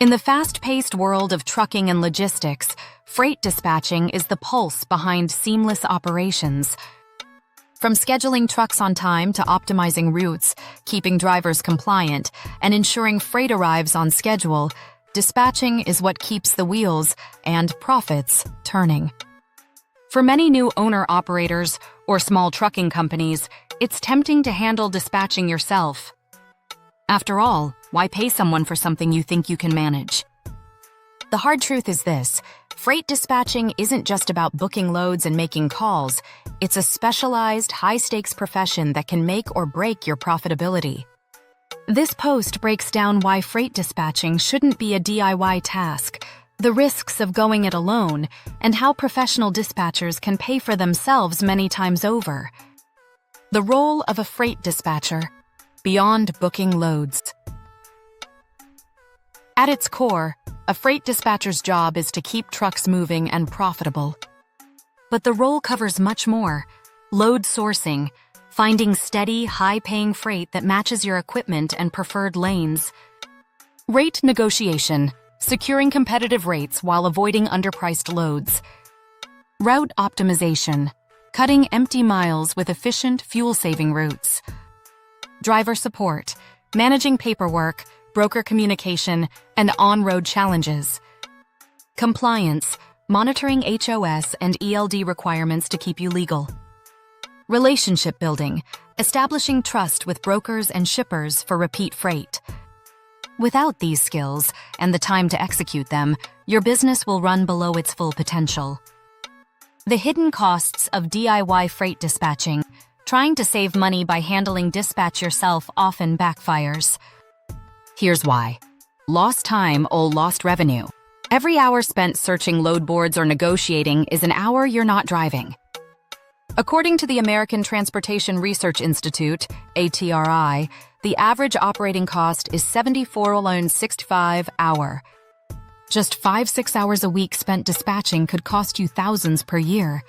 In the fast-paced world of trucking and logistics, freight dispatching is the pulse behind seamless operations. From scheduling trucks on time to optimizing routes, keeping drivers compliant, and ensuring freight arrives on schedule, dispatching is what keeps the wheels and profits turning. For many new owner-operators or small trucking companies, it's tempting to handle dispatching yourself. After all, why pay someone for something you think you can manage? The hard truth is this: freight dispatching isn't just about booking loads and making calls. It's a specialized, high-stakes profession that can make or break your profitability. This post breaks down why freight dispatching shouldn't be a DIY task, the risks of going it alone, and how professional dispatchers can pay for themselves many times over. The role of a freight dispatcher, beyond booking loads. At its core, a freight dispatcher's job is to keep trucks moving and profitable. But the role covers much more: load sourcing, finding steady, high-paying freight that matches your equipment and preferred lanes; rate negotiation, securing competitive rates while avoiding underpriced loads; route optimization, cutting empty miles with efficient, fuel-saving routes; driver support, managing paperwork, broker communication, and on-road challenges; compliance, monitoring HOS and ELD requirements to keep you legal; relationship building, establishing trust with brokers and shippers for repeat freight. Without these skills and the time to execute them, your business will run below its full potential. The hidden costs of DIY freight dispatching. Trying to save money by handling dispatch yourself often backfires. Here's why. Lost time or lost revenue. Every hour spent searching load boards or negotiating is an hour you're not driving. According to the American Transportation Research Institute, ATRI, the average operating cost is $74.65 hour. Just 5-6 hours a week spent dispatching could cost you thousands per year.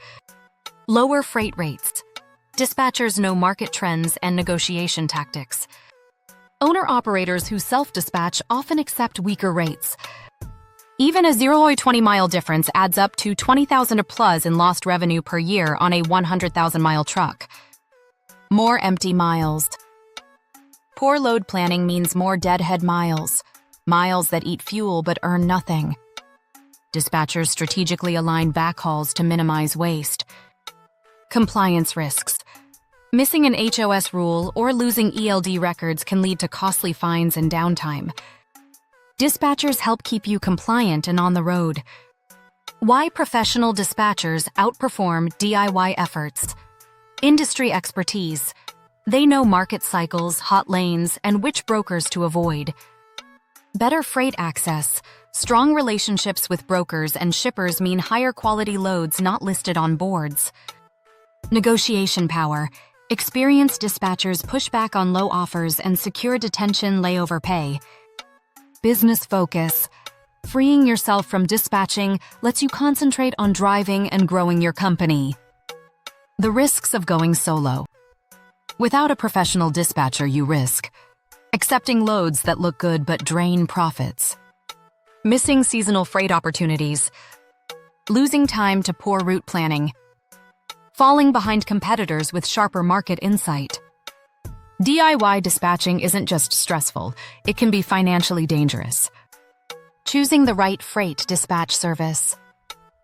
Lower freight rates. Dispatchers know market trends and negotiation tactics. Owner-operators who self-dispatch often accept weaker rates. Even a 0-20-mile difference adds up to $20,000 plus in lost revenue per year on a 100,000-mile truck. More empty miles. Poor load planning means more deadhead miles, miles that eat fuel but earn nothing. Dispatchers strategically align backhauls to minimize waste. Compliance risks. Missing an HOS rule or losing ELD records can lead to costly fines and downtime. Dispatchers help keep you compliant and on the road. Why professional dispatchers outperform DIY efforts. Industry expertise. They know market cycles, hot lanes, and which brokers to avoid. Better freight access. Strong relationships with brokers and shippers mean higher quality loads not listed on boards. Negotiation power. Experienced dispatchers push back on low offers and secure detention layover pay. Business focus. Freeing yourself from dispatching lets you concentrate on driving and growing your company. The risks of going solo. Without a professional dispatcher, you risk accepting loads that look good but drain profits, missing seasonal freight opportunities, losing time to poor route planning, falling behind competitors with sharper market insight. DIY dispatching isn't just stressful, it can be financially dangerous. Choosing the right freight dispatch service.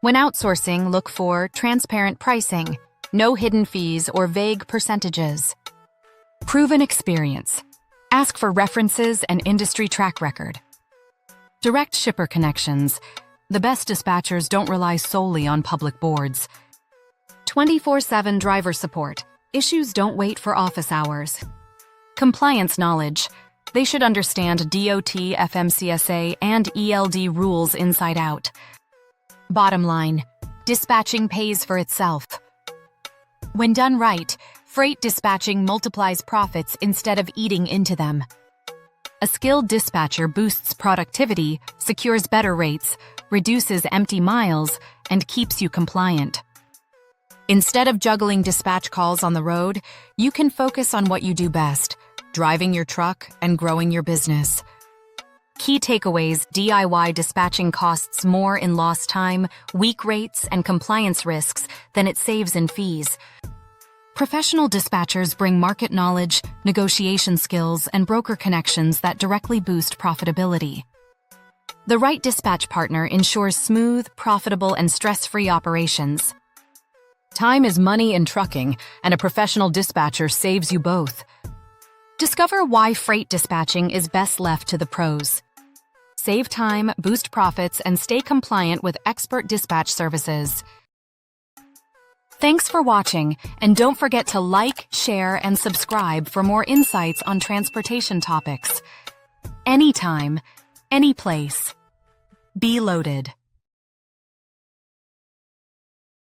When outsourcing, look for transparent pricing, no hidden fees or vague percentages. Proven experience. Ask for references and industry track record. Direct shipper connections. The best dispatchers don't rely solely on public boards. 24/7 driver support. Issues don't wait for office hours. Compliance knowledge. They should understand DOT, FMCSA, and ELD rules inside out. Bottom line, dispatching pays for itself. When done right, freight dispatching multiplies profits instead of eating into them. A skilled dispatcher boosts productivity, secures better rates, reduces empty miles, and keeps you compliant. Instead of juggling dispatch calls on the road, you can focus on what you do best: driving your truck and growing your business. Key takeaways: DIY dispatching costs more in lost time, weak rates, and compliance risks than it saves in fees. Professional dispatchers bring market knowledge, negotiation skills, and broker connections that directly boost profitability. The right dispatch partner ensures smooth, profitable, and stress-free operations. Time is money in trucking, and a professional dispatcher saves you both. Discover why freight dispatching is best left to the pros. Save time, boost profits, and stay compliant with expert dispatch services. Thanks for watching, and don't forget to like, share, and subscribe for more insights on transportation topics. Anytime, any place. Be loaded.